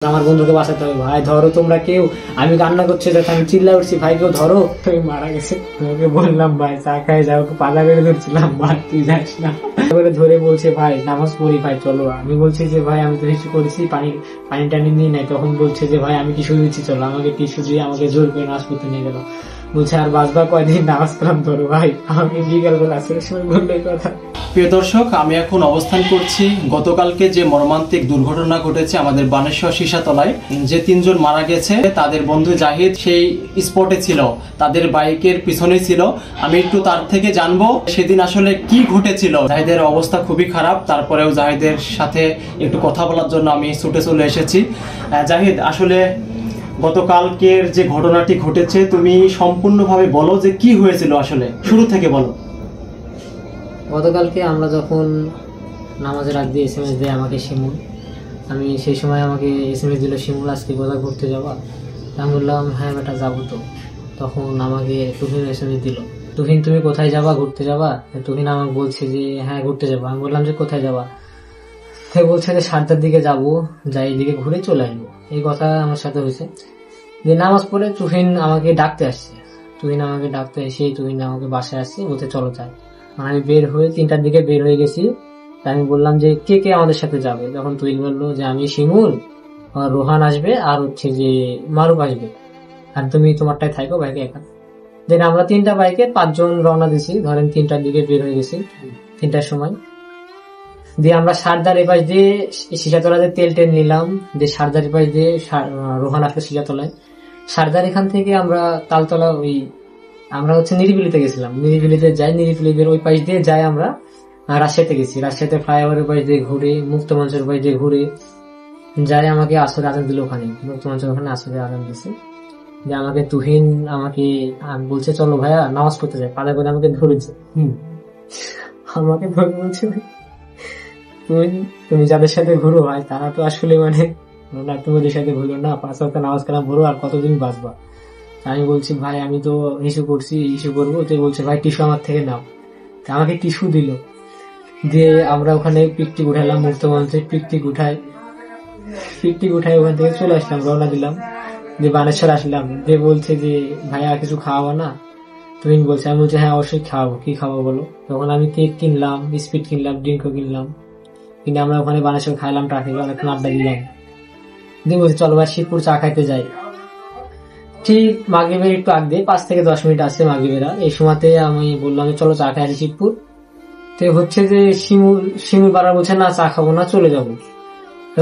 আমার বন্ধুকে বাঁচাতে হবে। ভাই ধরো তোমরা কেউ, আমি কান্না করছি যাতে আমি চিল্লা উঠছি, ভাই কেউ ধরো। তুমি মারা গেছে, তোমাকে বললাম ভাই চা খাই যাও, পালা করে ধরছিলাম, ভাই তুই যাস না করে ধরে বলছে ভাই নামাজ পড়ি ভাই চলো। আমি বলছি যে ভাই আমি তো কিছু করেছি, পানি টানি নিয়ে নাই। তখন বলছে যে ভাই আমি টিস্যু দিচ্ছি চলো, আমাকে টিস্যু দিয়ে আমাকে জোর করে নামাজ পড়তে নিয়ে গেল। বলছে আর বাঁচবা কয়দিন, নামাজ পড়াম ধরো। ভাই আমাকে বিকাল বেলা আসলে সময় বললো এই কথা। প্রিয় দর্শক, আমি এখন অবস্থান করছি গতকালকে যে মর্মান্তিক দুর্ঘটনা ঘটেছে আমাদের বানেশ্বর সীসাতলায়, যে 3 জন মারা গেছে তাদের বন্ধু জাহিদ সেই স্পটে ছিল, তাদের বাইকের পিছনে ছিল। আমি একটু তার থেকে জানবো সেদিন আসলে কি ঘটেছিল। জাহিদের অবস্থা খুবই খারাপ, তারপরেও জাহিদের সাথে একটু কথা বলার জন্য আমি ছুটে চলে এসেছি। জাহিদ, আসলে গতকালকের যে ঘটনাটি ঘটেছে তুমি সম্পূর্ণভাবে বলো যে কি হয়েছিল, আসলে শুরু থেকে বলো। গতকালকে আমরা যখন নামাজের আগ দিয়ে SMS দেয় আমাকে শিমুল, আমি সেই সময় আমাকে SMS দিল শিমুল আজকে কোথাও ঘুরতে যাবা। আমি বললাম হ্যাঁ বেটা যাবো তো। তখন আমাকে তুহিন SMS দিল, তুহিন তুমি কোথায় যাবা, ঘুরতে যাবা? তুহিন আমাকে বলছে যে হ্যাঁ ঘুরতে যাবো। আমি বললাম যে কোথায় যাবা? সে বলছে যে 7টার দিকে যাবো, যাই এদিকে ঘুরে চলে আসবো। এই কথা আমার সাথে হয়েছে। যে নামাজ পড়ে তুহিন আমাকে ডাকতে আসছে, তুহিন আমাকে ডাকতে এসে তুহিন আমাকে বাসায় আসছে, বলতে চলো যাই। আমি বের হয়ে 3টার দিকে বের হয়ে গেছি। আমি বললাম যে কে কে আমাদের সাথে যাবে? তখন তুহিন বললো যে আমি শিমুল, রোহান আসবে, আর হচ্ছে যে মারুফ আসবে, আর তুমি তোমারটাই থাকো বাইকে একা। দেন আমরা 3টা বাইকে 5 জন রওনা দিছি। ধরেন 3টার দিকে বের হয়ে গেছি, 3টার সময়। দিয়ে আমরা সারদার এপাশ দিয়ে সীসাতলাতে তেল টেল নিলাম, দিয়ে সারদার এপাশ দিয়ে রোহান আসলো সীসাতলায়। সারদার এখান থেকে আমরা তালতলা আমরা হচ্ছে নিরিবিলিতে গেছিলাম, নিরিবিলিতে যাই, নিরিবিলিদের ওই পাশ দিয়ে যাই আমরা রাজশাহীতে গেছি। রাজশাহীতে ফ্লাইওভারের পাশ দিয়ে ঘুরে, মুক্ত মঞ্চের পাশ দিয়ে ঘুরে যাই আমাকে আসরে আজান দিল ওখানে, মুক্ত মঞ্চের ওখানে আসরে আজান দিয়েছে। যে আমাকে তুহিন আমাকে বলছে চলো ভাইয়া নামাজ পড়তে যায়, পাদা করে আমাকে ধরেছে। আমাকে ধরে বলছে তুমি যাদের সাথে ঘুরো ভাই তারা তো আসলে মানে তুমি ওদের সাথে ঘুরো না, 5 ওয়াক্ত নামাজ কালাম পড়ো, আর কতদিন বাঁচবা। আমি বলছি ভাই আমি তো ইস্যু করছি, ইস্যু করবো। তো বলছে ভাই টিস্যু আমার থেকে নাও। আমাকে টিস্যু দিল, দিয়ে আমরা ওখানে পিকটিক উঠালাম, মুক্ত মঞ্চে পিকটিক উঠাই ওখান থেকে চলে আসলাম, রওনা দিলাম। দিয়ে বানেশ্বর আসলাম, দিয়ে বলছে যে ভাই আর কিছু খাওয়াবো না? তুমি বলছে, আমি বলছি হ্যাঁ অবশ্যই খাওয়াবো, কি খাওয়াবো বলো। তখন আমি কেক কিনলাম, বিস্কিট কিনলাম, ড্রিঙ্কও কিনলাম, কিনে আমরা ওখানে বানেশ্বর খাইলাম, ট্রাফিকে অনেকক্ষণ আড্ডা দিলাম। দিয়ে বলছে চলো ভাই শিবপুর চা খাইতে যাই। ঠিক মাগরিবের একটু আগে 5 থেকে 10 মিনিট আছে মাগরিবেরা, এই সময়তে আমি বললাম চলো চা খাই শিবপুর। তো হচ্ছে যে শিমুল বারা বলছে না চা খাবো না, চলে যাবো।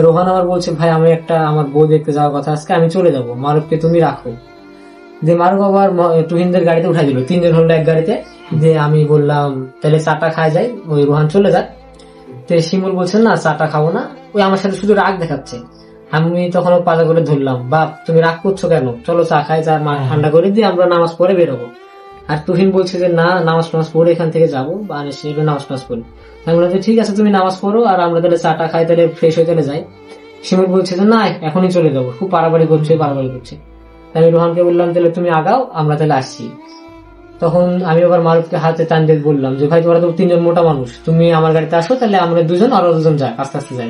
রোহান আবার বলছে ভাই আমি আমার বউ দেখতে যাওয়ার কথা আজকে, আমি চলে যাবো, মারুফকে তুমি রাখো। যে মারুফ আবার তুহিনদের গাড়িতে উঠাই দিল, 3 জন হলো এক গাড়িতে। যে আমি বললাম তাহলে চাটা খাই যাই, ওই রোহান চলে যায়। তো শিমুল বলছে না চাটা খাবো না, ওই আমার সাথে শুধু রাগ দেখাচ্ছে। আমি তখন পাজা করে ধরলাম, বাপ তুমি রাগ করছো কেন, চলো চা খাই, চা ঠান্ডা করে দিয়ে আমরা নামাজ পড়ে বেরোবো। আর তুহিন বলছে যে না নামাজ পড়ে এখান থেকে যাবো, বা নামাজ পড়ি। আমি বললাম যে ঠিক আছে তুমি নামাজ পড়ো, আর আমরা তাহলে চাটা খাই, তাহলে ফ্রেশ হয়ে চলে যাই। শিমুল বলছে যে না এখনই চলে যাবো, খুব বাড়াবাড়ি করছে। আমি রোহানকে বললাম তাহলে তুমি আগাও, আমরা তাহলে আসছি। তখন আমি আবার মারুফকে হাতে টান দিয়ে বললাম যে ভাই তোমরা তো 3 জন মোটা মানুষ, তুমি আমার গাড়িতে আসো, তাহলে আমরা 2 জন আরো 2 জন যাই, আস্তে আস্তে যাই।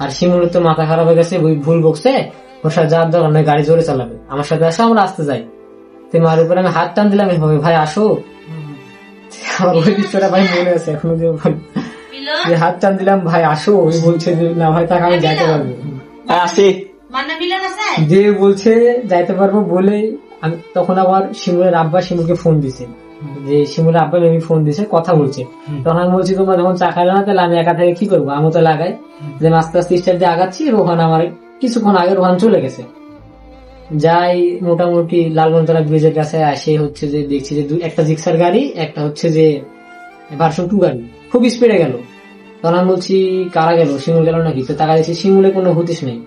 আর শিমুলের তো মাথা খারাপ হয়ে গেছে, ভুল বকছে, ওর সাথে যার দরকার নয়, গাড়ি জোরে চালাবে, আমার সাথে আসো আমরা আসতে যাই। তো মার উপরে আমি হাত টান দিলাম এভাবে, ভাই আসো। আমার ওই বিষয়টা ভাই মনে আছে এখনো, যে হাত টান দিলাম ভাই আসো, ওই বলছে যে না ভাই তাকে আমি যাইতে পারবো, যে বলছে যাইতে পারবো বলে। আমি তখন আবার শিমুলের আব্বা শিমুলকে ফোন দিছে, যে শিমুলের আব্বা আমি ফোন দিছে, কথা বলছে। তখন আমি বলছি তোমরা যখন চা খাইলে না তাহলে আমি একা থেকে কি করবো, আমি তো লাগাই। যে আস্তে আস্তে স্টার্ট দিয়ে আগাচ্ছি, রোহান আমার কিছুক্ষণ আগে রোহান চলে গেছে। যাই মোটামুটি লালগঞ্জতলা ব্রিজের কাছে আসে হচ্ছে যে দেখছি যে একটা জিক্সার গাড়ি, একটা হচ্ছে যে ভার্সন 2 গাড়ি খুব স্পিডে গেল। তখন আমি বলছি কারা গেল, শিমুল গেল নাকি? তো টাকা দিচ্ছি শিমুলে কোনো হুতিস নেই।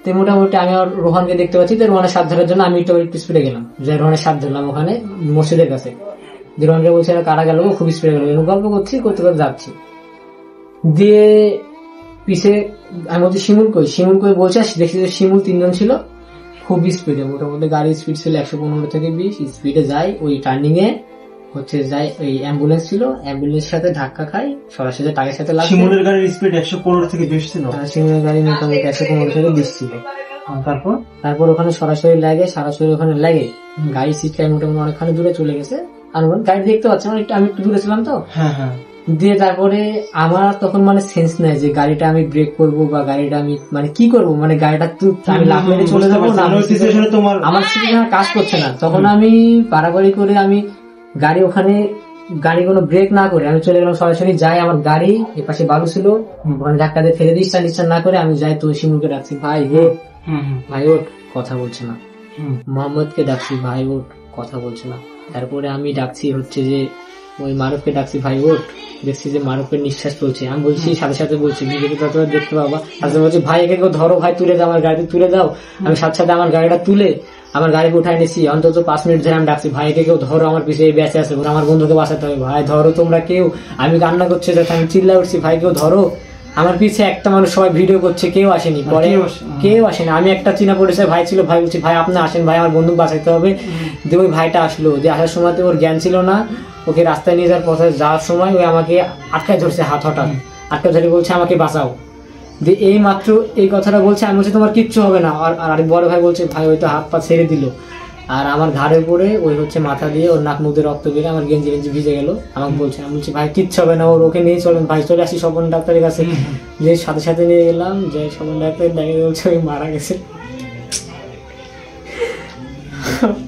তো মোটামুটি আমি আর রোহানকে দেখতে পাচ্ছি, তো রোহানের সাথ ধরার জন্য আমি একটু স্পিডে গেলাম, যে রোহানের সাথ ধরলাম ওখানে মসজিদের কাছে। যে রোহানকে বলছে কারা গেল, খুব স্পিডে গেল, গল্প করতে করতে যাচ্ছি। দিয়ে পিছে আমি বলছি শিমুল কই বলছে, দেখছি যে শিমুল 3 জন ছিল, খুব স্পিডে, মোটামুটি গাড়ির স্পিড ছিল 115 থেকে 20 স্পিডে যায়। ওই টার্নিং এ হচ্ছে যাই, ওই অ্যাম্বুলেন্স ছিল, অ্যাম্বুলেন্সের সাথে ধাক্কা খাই, সরাসরি টাকের সাথে লাগে। শিমুলের গাড়ির স্পিড 115 থেকে 20 ছিল, শিমুলের গাড়ি মোটামুটি 115 থেকে 20 ছিল। তারপর তারপর ওখানে সরাসরি ওখানে লাগে গাড়ি সিটকায় মোটামুটি অনেকখানি দূরে চলে গেছে। আর গাড়ি দেখতে পাচ্ছি আমি একটু দূরে ছিলাম তো, দিয়ে তারপরে আমার তখন মানে সেন্স নেই যে গাড়িটা আমি ব্রেক করবো বা গাড়িটা আমি মানে কি করবো, মানে গাড়িটা আমি লাফ মেরে চলে যাবো না, আমার সিচুয়েশন কাজ করছে না। তখন আমি বাড়াবাড়ি করে আমি গাড়ি কোনো ব্রেক না করে আমি চলে গেলাম সরাসরি। যাই আমার গাড়ি এপাশে বালু ছিল, ওখানে ধাক্কা দিয়ে ফেলে দিই, নিশ্চয় না করে আমি যাই তো শিমুলকে ডাকছি, ভাই ওঠ, কথা বলছে না। মোহাম্মদকে ডাকছি, ভাই ওঠ, কথা বলছে না। তারপরে আমি ডাকছি হচ্ছে যে ওই মারুফকে ডাকছি, ভাই ওঠ। দেখছি যে মারুফের নিঃশ্বাস চলছে। আমি বলছি সাথে সাথে বলছি নিজেকে ততবার দেখতে পাবা, সাথে বলছি ভাই একে কেউ ধরো, ভাই তুলে দাও, আমার গাড়িতে তুলে দাও। আমি সাথে সাথে আমার গাড়িটা তুলে আমার গাড়িকে উঠাই নিয়েছি। অন্তত 5 মিনিট ধরে আমি ডাকছি, ভাই একে কেউ ধরো, আমার পিছিয়ে বেঁচে আছে, আমার বন্ধুকে বাঁচাতে হবে, ভাই ধরো তোমরা কেউ। আমি কান্না করছি, যাতে আমি চিল্লা উঠছি, ভাই কেউ ধরো। আমার পিছে একটা মানুষ সবাই ভিডিও করছে, কেউ আসেনি। পরে কেউ আসেনি। আমি একটা চীনা পরিচয় ভাই ছিল, ভাই বলছি ভাই আপনি আসেন, ভাই আমার বন্ধু বাঁচাইতে হবে। দিয়ে ওই ভাইটা আসলো, যে আসার সময় তো ওর জ্ঞান ছিল না, ওকে রাস্তায় নিয়ে যাওয়ার পথে যাওয়ার সময় ওই আমাকে আটকায় ধরছে, হঠাৎ আটকা ধরে বলছে আমাকে বাঁচাও। দিয়ে এই মাত্র এই কথাটা বলছে, আমি বলছি তোমার কিচ্ছু হবে না। আর আরেক বড় ভাই বলছে ভাই ওই তো হাত পা ছেড়ে দিল। আর আমার ঘাড়ের উপরে ওই হচ্ছে মাথা দিয়ে ওর নাক মুখ দিয়ে রক্ত বেরিয়ে আমার গেঞ্জি ভিজে গেল। আমাকে বলছে, আমি বলছি ভাই কিচ্ছু হবে না, ওকে নিয়ে চলেন ভাই, চলে আসি স্বপন ডাক্তারের কাছে। যে সাথে সাথে নিয়ে গেলাম, যে স্বপন ডাক্তার দেখে বলছে ওই মারা গেছে।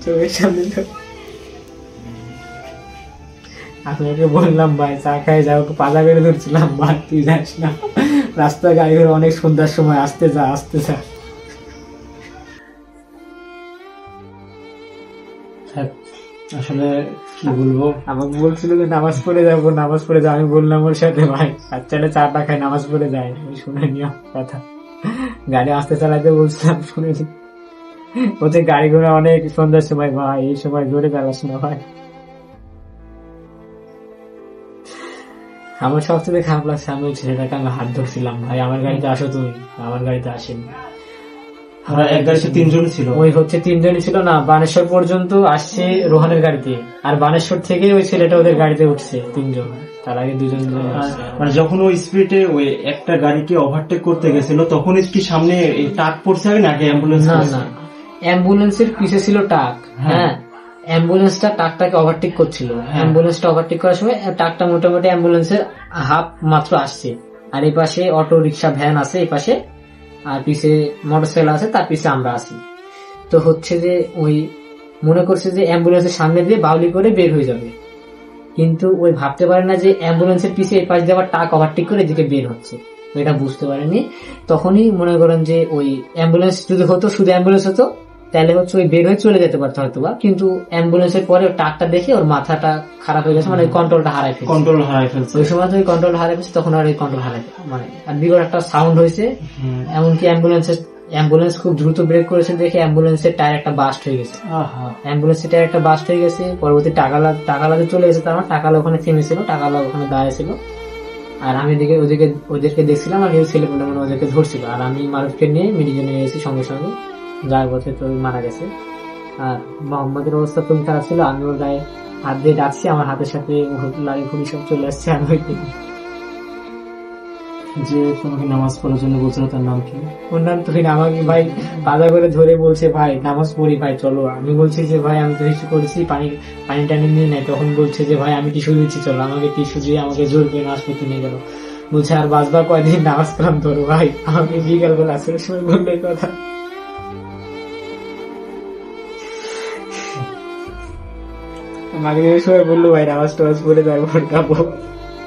চোখের সামনে আমি ওকে বললাম ভাই চা খাই যাও, ওকে পাজা করে ধরছিলাম, ভাই তুই যাস না, রাস্তায় গাড়ি ঘোড়া অনেক সন্ধ্যার সময়, আসতে যা। আসলে কি বলবো, আমাকে বলছিল যে নামাজ পড়ে যাবো। আমি বললাম ওর সাথে ভাই বাচ্চাটা চাটা খাই, নামাজ পড়ে যায়। শুনে নিও কথা, গাড়ি আসতে চালাতে বলছিলাম, শুনেছি। বলছে গাড়ি ঘোড়া অনেক সন্ধ্যার সময়, ভাই এই সময় জোরে চালাস না ভাই। আমার সবচেয়ে খারাপ লাগছে, আমি ওই ছেলেটাকে আমি হাত ধরছিলাম, ভাই আমার গাড়িতে আসো তুমি, আমার গাড়িতে আসেনি। এক গাড়িতে 3 জন ছিল, ওই হচ্ছে 3 জনই ছিল না, বানেশ্বর পর্যন্ত আসছে রোহানের গাড়িতে, আর বানেশ্বর থেকে ওই ছেলেটা ওদের গাড়িতে উঠছে 3 জন। তার আগে 2 জন। মানে যখন ওই স্পিডে ওই একটা গাড়িকে ওভারটেক করতে গেছিল, তখন কি সামনে ট্রাক পড়ছে আগে নাকি অ্যাম্বুলেন্স? না, অ্যাম্বুলেন্সের পিছে ছিল ট্রাক। হ্যাঁ, অ্যাম্বুলেন্সটা ট্রাকটাকে ওভারটেক করছিল। অ্যাম্বুলেন্সটা ওভারটেক করার সময় ট্রাকটা মোটামুটি অ্যাম্বুলেন্সের হাফ মাত্র আসছে। আর এই পাশে অটো রিক্সা ভ্যান আছে, এই পাশে, আর পিছে মোটরসাইকেল আছে, তার পিছে আমরা আছি। তো হচ্ছে যে ওই মনে করছে যে অ্যাম্বুলেন্সের সামনে দিয়ে বাউলি করে বের হয়ে যাবে, কিন্তু ওই ভাবতে পারে না যে অ্যাম্বুলেন্সের পিছে এই পাশ দিয়ে আবার ট্রাক ওভারটেক করে এদিকে বের হচ্ছে। এটা বুঝতে পারেনি। তখনই মনে করেন যে ওই অ্যাম্বুলেন্স যদি হতো, শুধু অ্যাম্বুলেন্স হতো, তাহলে হচ্ছে ওই বের হয়ে চলে যেতে পারতো হয়তো বা। কিন্তু অ্যাম্বুলেন্সের পরে ট্রাকটা দেখে ওর মাথাটা খারাপ হয়ে গেছে, মানে কন্ট্রোলটা হারাই ফেলছে। ওই সময় তো ওই কন্ট্রোল হারাই ফেলছে, তখন আর এই কন্ট্রোল হারাই মানে আর বিকট একটা সাউন্ড হয়েছে। এমনকি অ্যাম্বুলেন্স খুব দ্রুত ব্রেক করেছে দেখে অ্যাম্বুলেন্সের টায়ার একটা বাস্ট হয়ে গেছে। অ্যাম্বুলেন্সের টায়ার একটা বাস্ট হয়ে গেছে। পরবর্তী টাকালাতে চলে গেছে। তার মানে টাকালা ওখানে থেমেছিল, টাকালা ওখানে দাঁড়িয়েছিল। আর আমি ওদেরকে দেখছিলাম, আর ছেলে পেলে মানে ওদেরকে ধরছিল। আর আমি মারুফকে নিয়ে মেডিকেল নিয়ে গেছি সঙ্গে সঙ্গে। যার পথে তো মারা গেছে। আর মোহাম্মদের অবস্থা খুবই খারাপ ছিল। আমি ওর গায়ে হাত দিয়ে ডাকছি, আমার হাতের সাথে লাগে ঘুরি সব চলে আসছে। আমি যে তোমাকে নামাজ পড়ার জন্য বলছিল, তার নাম কি? ওর নাম তুহিন। আমাকে ভাই বাধা করে ধরে বলছে, ভাই নামাজ পড়ি ভাই চলো। আমি বলছি যে ভাই আমি তো টিস্যু করেছি, পানি টানি নিয়ে নেয়। তখন বলছে যে ভাই আমি টিস্যু দিচ্ছি চলো। আমাকে টিস্যু দিয়ে আমাকে জোর করে হাসপাতালে নিয়ে গেল। বলছে আর বাঁচবা কয়দিন, নামাজ পড়াম ধরো। ভাই আমাকে বিকাল বেলা আসার সময় বললো এই কথা। মাগরিবের সময় বললো ভাই নামাজ টামাজ পড়ে যাবো,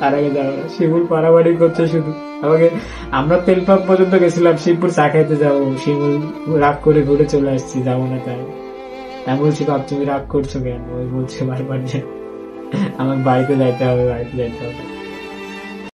তার আগে যাবো না। শিবুর পাড়াবাড়ি করছে শুধু আমাকে। আমরা তেল পাম্প পর্যন্ত গেছিলাম, শিবপুর চা খাইতে যাবো। শিবুর রাগ করে ঘুরে চলে আসছি, যাবো না। তাই আমি বলছি বাপ তুমি রাগ করছো কেন? ওই বলছে বারবার যে আমার বাড়িতে যাইতে হবে।